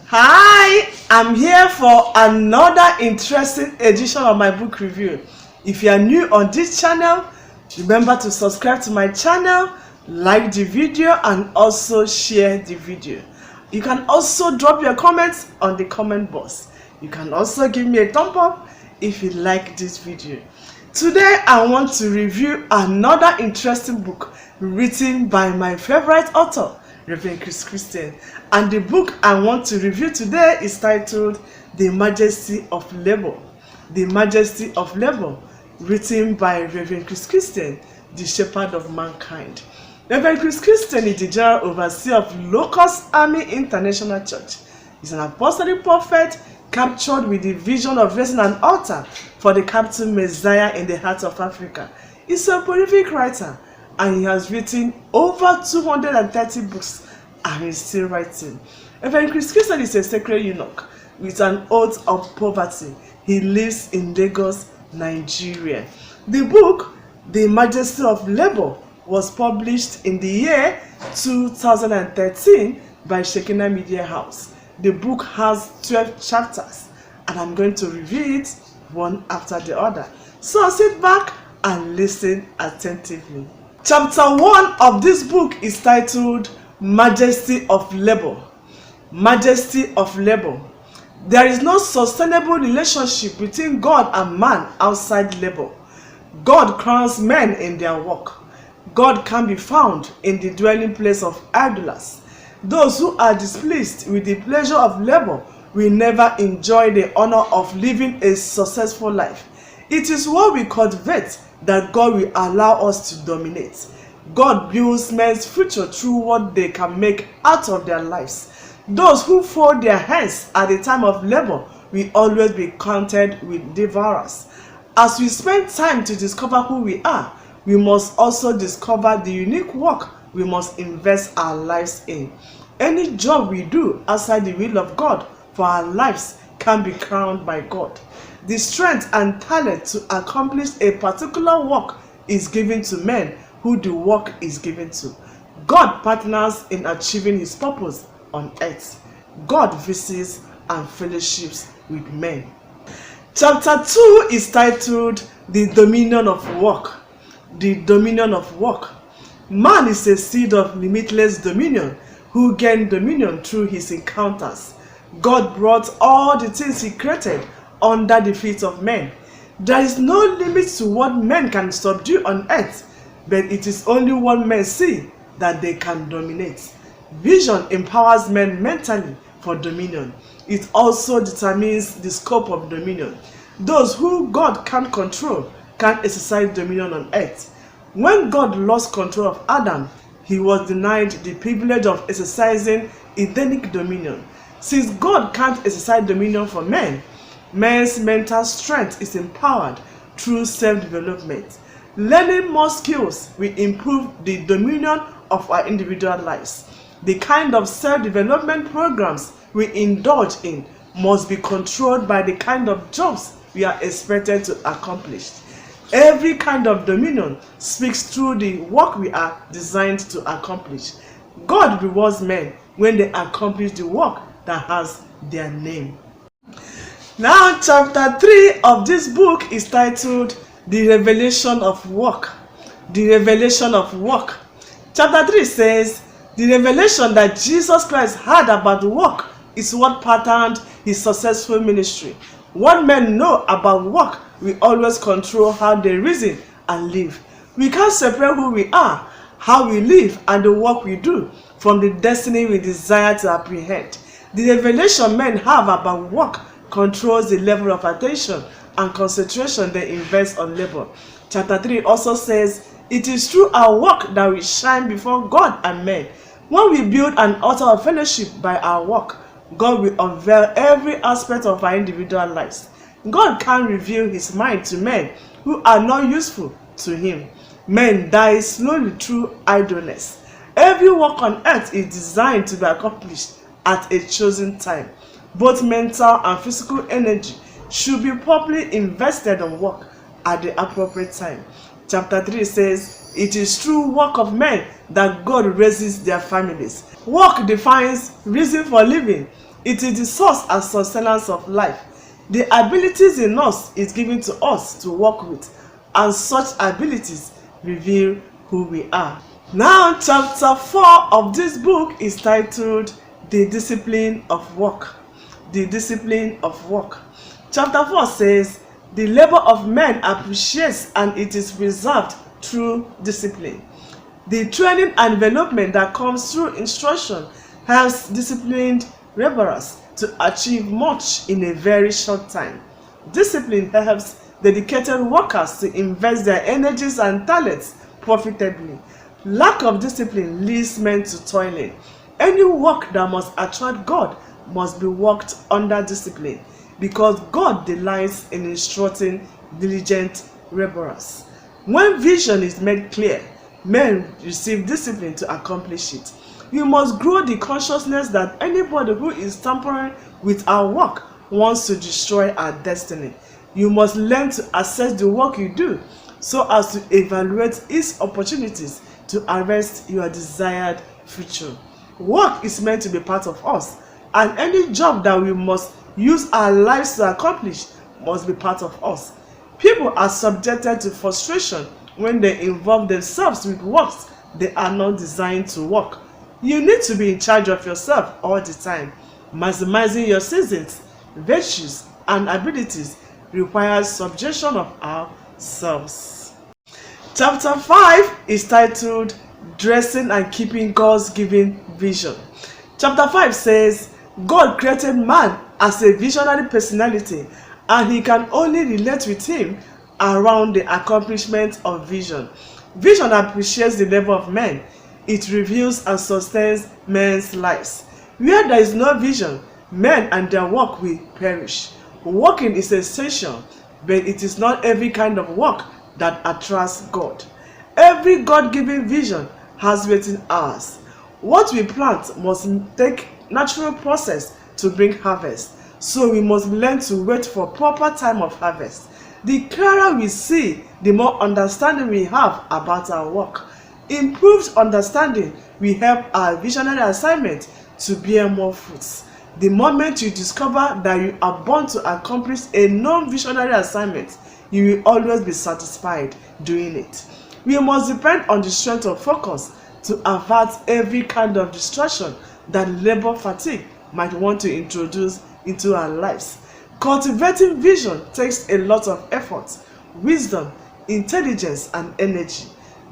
Hi, I'm here for another interesting edition of my book review. If you are new on this channel, remember to subscribe to my channel, like the video and also share the video. You can also drop your comments on the comment box. You can also give me a thumb up if you like this video. Today I want to review another interesting book written by my favorite author, Reverend Christian, and the book I want to review today is titled The Majesty of Labor. The Majesty of Labor, written by Reverend Christian, the Shepherd of Mankind. Reverend Christian is the General Overseer of Locust Army International Church. He's an apostolic prophet captured with the vision of raising an altar for the captive Messiah in the heart of Africa. He's a prolific writer, and he has written over 230 books and he's still writing. Reverend Christian is a sacred eunuch with an oath of poverty. He lives in Lagos, Nigeria. The book, The Majesty of Labor, was published in the year 2013 by Shekinah Media House. The book has 12 chapters and I'm going to review it one after the other. So sit back and listen attentively. Chapter 1 of this book is titled Majesty of Labor. Majesty of Labor. There is no sustainable relationship between God and man outside labor. God crowns men in their work. God can be found in the dwelling place of idlers. Those who are displeased with the pleasure of labor will never enjoy the honor of living a successful life. It is what we cultivate that God will allow us to dominate. God builds men's future through what they can make out of their lives. Those who fold their hands at the time of labor will always be counted with devourers. As we spend time to discover who we are, we must also discover the unique work we must invest our lives in. Any job we do outside the will of God for our lives can be crowned by God. The strength and talent to accomplish a particular work is given to men who the work is given to. God partners in achieving his purpose on earth. God visits and fellowships with men. Chapter 2 is titled The Dominion of Work. The Dominion of Work. Man is a seed of limitless dominion who gained dominion through his encounters. God brought all the things he created under the feet of men. There is no limit to what men can subdue on earth, but it is only what men see that they can dominate. Vision empowers men mentally for dominion. It also determines the scope of dominion. Those who God can't control can exercise dominion on earth. When God lost control of Adam, he was denied the privilege of exercising Edenic dominion. Since God can't exercise dominion for men, men's mental strength is empowered through self-development. Learning more skills will improve the dominion of our individual lives. The kind of self-development programs we indulge in must be controlled by the kind of jobs we are expected to accomplish. Every kind of dominion speaks through the work we are designed to accomplish. God rewards men when they accomplish the work that has their name. Now, chapter 3 of this book is titled The Revelation of Work. The Revelation of Work. Chapter 3 says, the revelation that Jesus Christ had about work is what patterned his successful ministry. What men know about work will always control how they reason and live. We can't separate who we are, how we live, and the work we do from the destiny we desire to apprehend. The revelation men have about work controls the level of attention and concentration they invest on labor. Chapter 3 also says, it is through our work that we shine before God and men. When we build an altar of fellowship by our work, God will unveil every aspect of our individual lives. God can reveal his mind to men who are not useful to him. Men die slowly through idleness. Every work on earth is designed to be accomplished at a chosen time. Both mental and physical energy should be properly invested on work at the appropriate time. Chapter 3 says, it is through work of men that God raises their families. Work defines reason for living. It is the source and sustenance of life. The abilities in us is given to us to work with, and such abilities reveal who we are. Now, chapter 4 of this book is titled The Discipline of Work. The Discipline of Work. Chapter 4 says, the labor of men appreciates and it is preserved through discipline. The training and development that comes through instruction helps disciplined laborers to achieve much in a very short time. Discipline helps dedicated workers to invest their energies and talents profitably. Lack of discipline leads men to toiling. Any work that must attract God must be worked under discipline, because God delights in instructing diligent laborers. When vision is made clear, men receive discipline to accomplish it. We must grow the consciousness that anybody who is tampering with our work wants to destroy our destiny. You must learn to assess the work you do so as to evaluate its opportunities to arrest your desired future. Work is meant to be part of us, and any job that we must use our lives to accomplish must be part of us. People are subjected to frustration when they involve themselves with works they are not designed to work. You need to be in charge of yourself all the time. Maximizing your seasons, virtues, and abilities requires subjection of ourselves. Chapter 5 is titled Dressing and Keeping God's Given Vision. Chapter 5 says, God created man as a visionary personality, and he can only relate with him around the accomplishment of vision. Vision appreciates the labor of men. It reveals and sustains men's lives. Where there is no vision, men and their work will perish. Working is essential, but it is not every kind of work that attracts God. Every God-given vision has waiting hours. What we plant must take natural process to bring harvest, so we must learn to wait for proper time of harvest. The clearer we see, the more understanding we have about our work. Improved understanding will help our visionary assignment to bear more fruits. The moment you discover that you are born to accomplish a non-visionary assignment, you will always be satisfied doing it. We must depend on the strength of focus to avert every kind of distraction that labor fatigue might want to introduce into our lives. Cultivating vision takes a lot of effort, wisdom, intelligence, and energy.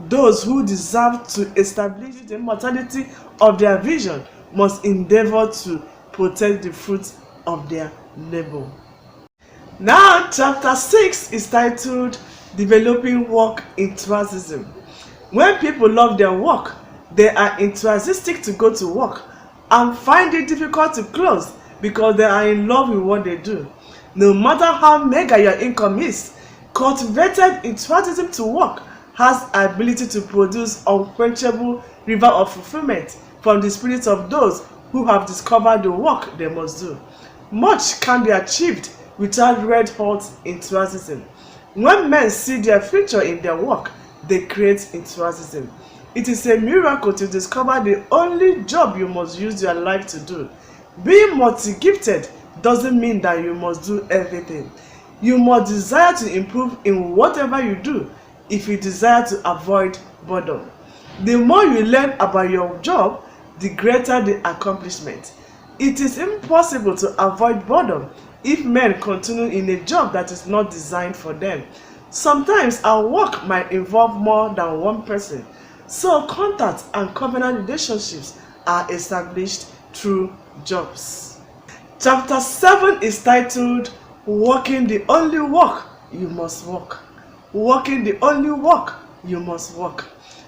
Those who deserve to establish the immortality of their vision must endeavor to protect the fruits of their labor. Now, chapter 6 is titled Developing Work Enthusiasm. When people love their work, they are enthusiastic to go to work and find it difficult to close because they are in love with what they do. No matter how mega your income is, cultivated enthusiasm to work has the ability to produce unquenchable river of fulfillment from the spirits of those who have discovered the work they must do. Much can be achieved without red-hot enthusiasm. When men see their future in their work, they create enthusiasm. It is a miracle to discover the only job you must use your life to do. Being multi-gifted doesn't mean that you must do everything. You must desire to improve in whatever you do if you desire to avoid boredom. The more you learn about your job, the greater the accomplishment. It is impossible to avoid boredom if men continue in a job that is not designed for them. Sometimes our work might involve more than one person, so contact and covenant relationships are established through jobs. Chapter 7 is titled Working the Only Work You Must Work. Working the only work you must work.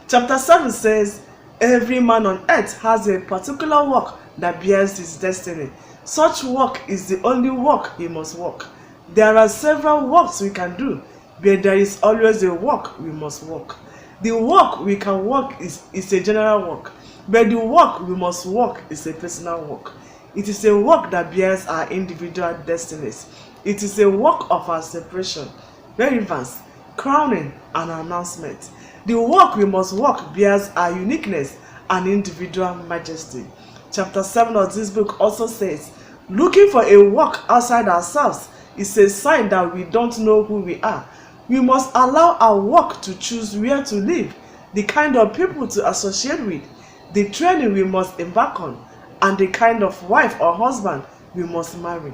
Chapter 7 says, every man on earth has a particular work that bears his destiny. Such work is the only work he must work. There are several works we can do, but there is always a work we must work. The work we can work is a general work, but the work we must work is a personal work. It is a work that bears our individual destinies. It is a work of our separation, relevance, crowning, and announcement. The work we must work bears our uniqueness and individual majesty. Chapter 7 of this book also says, Looking for a work outside ourselves is a sign that we don't know who we are. We must allow our work to choose where to live, the kind of people to associate with, the training we must embark on, and the kind of wife or husband we must marry.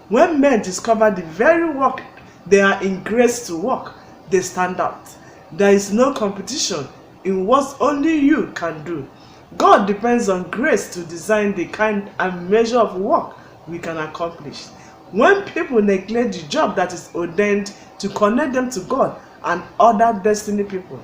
When men discover the very work they are in grace to work, they stand out. There is no competition in what only you can do. God depends on grace to design the kind and measure of work we can accomplish. When people neglect the job that is ordained to connect them to God and other destiny people,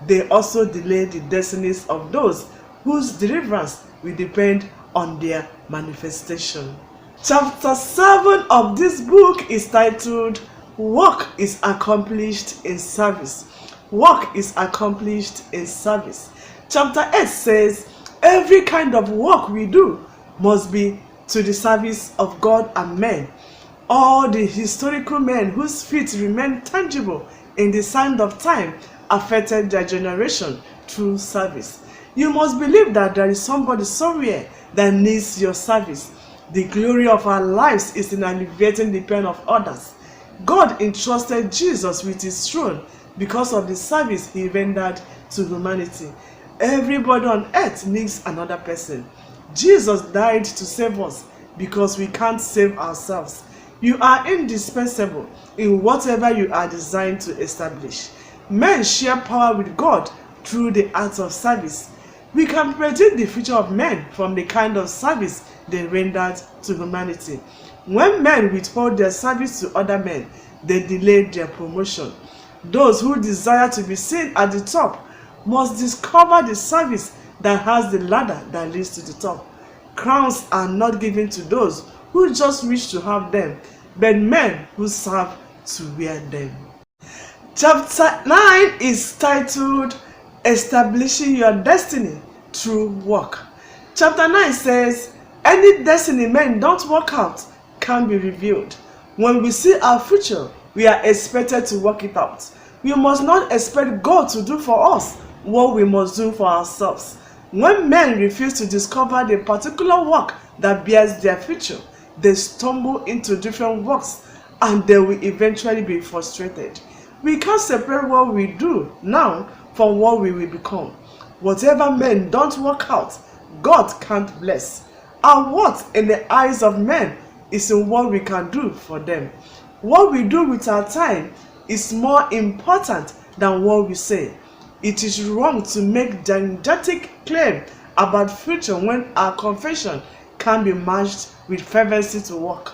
they also delay the destinies of those whose deliverance will depend on their manifestation. Chapter 7 of this book is titled, Work is Accomplished in Service. Work is accomplished in service. Chapter 8 says, every kind of work we do must be to the service of God and men. All the historical men whose feet remain tangible in the sand of time affected their generation through service. You must believe that there is somebody somewhere that needs your service. The glory of our lives is in alleviating the pain of others. God entrusted Jesus with his throne because of the service he rendered to humanity. Everybody on earth needs another person. Jesus died to save us because we can't save ourselves. You are indispensable in whatever you are designed to establish. Men share power with God through the act of service. We can predict the future of men from the kind of service they rendered to humanity. When men withhold their service to other men, they delay their promotion. Those who desire to be seen at the top must discover the service that has the ladder that leads to the top. Crowns are not given to those who just wish to have them, but men who serve to wear them. Chapter 9 is titled, Establishing Your Destiny Through Work. Chapter 9 says, any destiny men don't work out can be revealed. When we see our future, we are expected to work it out. We must not expect God to do for us what we must do for ourselves. When men refuse to discover the particular work that bears their future, they stumble into different works and they will eventually be frustrated. We can't separate what we do now from what we will become. Whatever men don't work out, God can't bless. Our worth in the eyes of men is in what we can do for them. What we do with our time is more important than what we say. It is wrong to make didactic claim about future when our confession can be matched with fervency to work.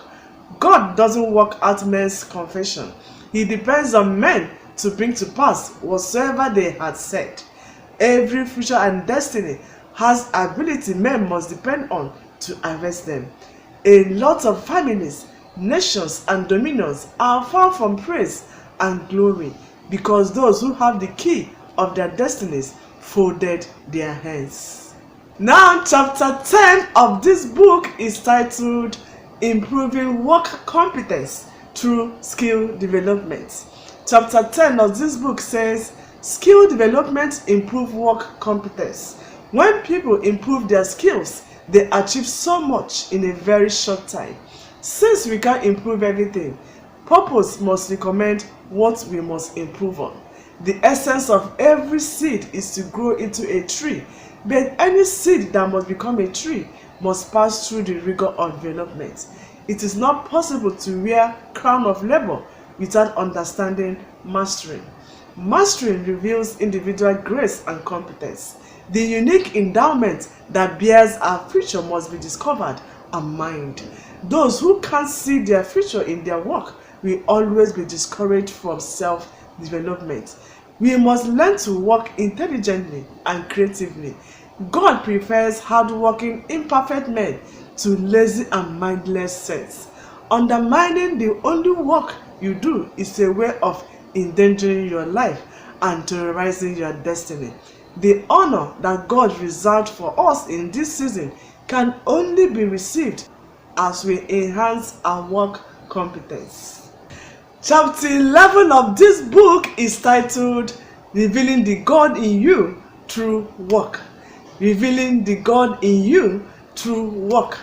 God doesn't work out men's confession. He depends on men to bring to pass whatsoever they had said. Every future and destiny has ability men must depend on to harvest them. A lot of families, nations, and dominions are far from praise and glory because those who have the key of their destinies folded their hands. Now, chapter 10 of this book is titled, Improving Work Competence Through Skill Development. Chapter 10 of this book says, skill development improves work competence. When people improve their skills, they achieve so much in a very short time. Since we can't improve everything, purpose must recommend what we must improve on. The essence of every seed is to grow into a tree, but any seed that must become a tree must pass through the rigor of development. It is not possible to wear crown of labor without understanding mastering. Mastering reveals individual grace and competence. The unique endowment that bears our future must be discovered and mined. Those who can't see their future in their work will always be discouraged from self-development. We must learn to work intelligently and creatively. God prefers hard-working, imperfect men to lazy and mindless saints. Undermining the only work you do is a way of endangering your life and terrorizing your destiny. The honor that God reserved for us in this season can only be received as we enhance our work competence. Chapter 11 of this book is titled, Revealing the God in You Through Work. Revealing the God in You through work.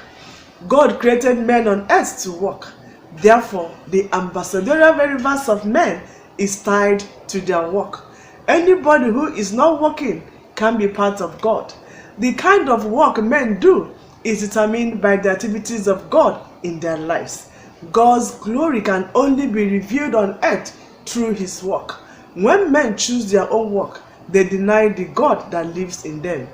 God created men on earth to work. Therefore, the ambassadorial relevance of men is tied to their work. Anybody who is not working can be part of God. The kind of work men do is determined by the activities of God in their lives. God's glory can only be revealed on earth through his work. When men choose their own work, they deny the God that lives in them.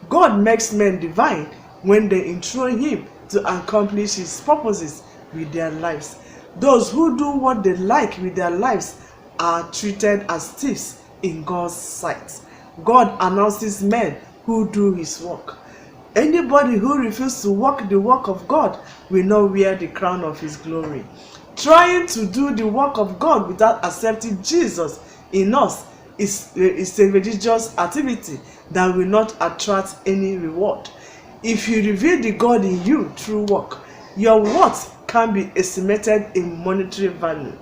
God makes men divine when they enthrone him to accomplish his purposes with their lives. Those who do what they like with their lives are treated as thieves in God's sight. God announces men who do his work. Anybody who refuses to work the work of God will not wear the crown of his glory. Trying to do the work of God without accepting Jesus in us is a religious activity that will not attract any reward. If you reveal the God in you through work, your worth can be estimated in monetary value.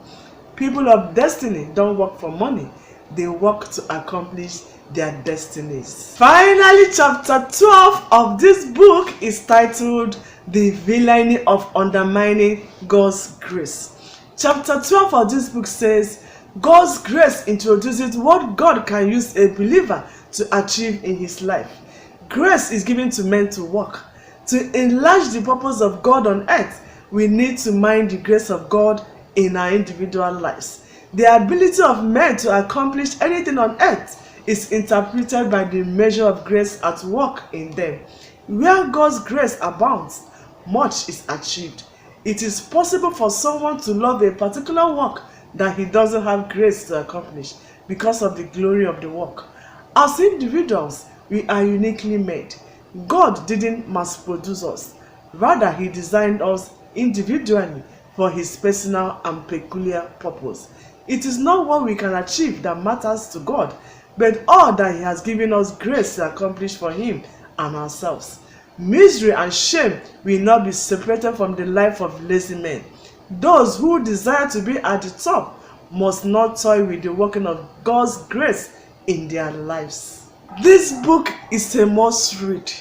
People of destiny don't work for money. They work to accomplish their destinies. Finally, chapter 12 of this book is titled The Villainy of Undermining God's Grace. Chapter 12 of this book says, God's grace introduces what God can use a believer to achieve in his life. Grace is given to men to work. To enlarge the purpose of God on earth, we need to mind the grace of God in our individual lives. The ability of men to accomplish anything on earth is interpreted by the measure of grace at work in them. Where God's grace abounds, much is achieved. It is possible for someone to love a particular work that he doesn't have grace to accomplish because of the glory of the work. As individuals, we are uniquely made. God didn't mass produce us. Rather, he designed us individually for his personal and peculiar purpose. It is not what we can achieve that matters to God, but all that he has given us grace to accomplish for him and ourselves. Misery and shame will not be separated from the life of lazy men. Those who desire to be at the top must not toy with the working of God's grace in their lives. This book is a must read.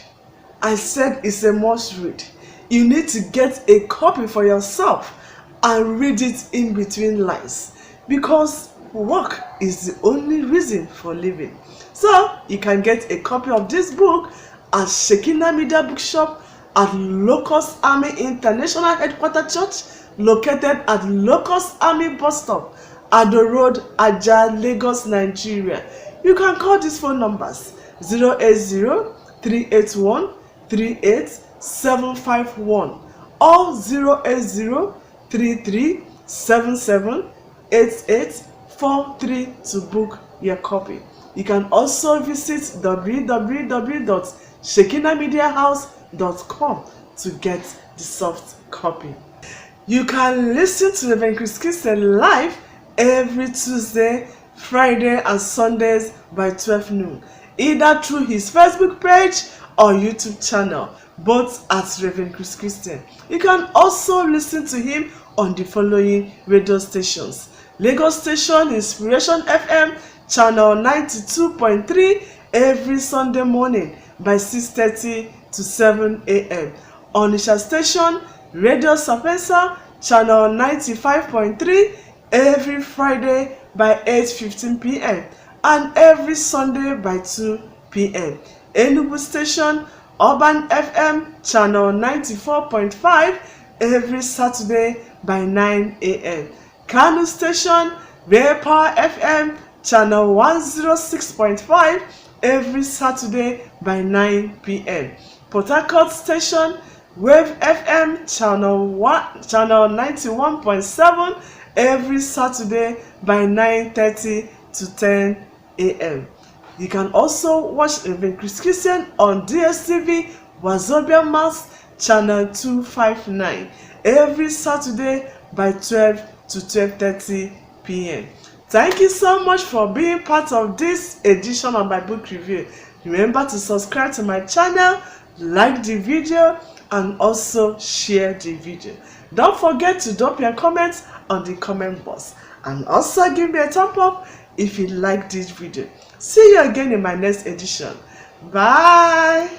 I said it's a must read. You need to get a copy for yourself and read it in between lines, because work is the only reason for living. So you can get a copy of this book at Shekinah Media Bookshop at Locust Army International Headquarters Church, located at Locust Army Bus Stop, Ado Road, Ajah, Lagos, Nigeria. You can call these phone numbers 080-381-38751 or 080-3377-8843 to book your copy. You can also visit www.shekinahmediahouse.com to get the soft copy. You can listen to Reverend Chris Christian live every Tuesday, Friday and Sundays by 12 noon, either through his Facebook page or YouTube channel, both at Reverend Chris Christian. You can also listen to him on the following radio stations: Lagos Station Inspiration FM channel 92.3 every Sunday morning by 6:30 to 7 a.m. Onitsha Station Radio Sapensa channel 95.3 every Friday by 8:15 p.m. and every Sunday by 2 p.m. Enugu Station Urban FM channel 94.5 every Saturday by 9 a.m. Kano Station Ray Power FM channel 106.5 every Saturday by 9 p.m. Port Harcourt Station Wave FM channel 91.7 every Saturday by 9:30 to 10 a.m. You can also watch Reverend Chris Christian on DSTV Wazobia Mass channel 259 every Saturday by 12 to 12:30 p.m. Thank you so much for being part of this edition of my book review. Remember to subscribe to my channel, like the video, and also share the video. Don't forget to drop your comments on the comment box, and also give me a thumb up if you like this video. See you again in my next edition. Bye.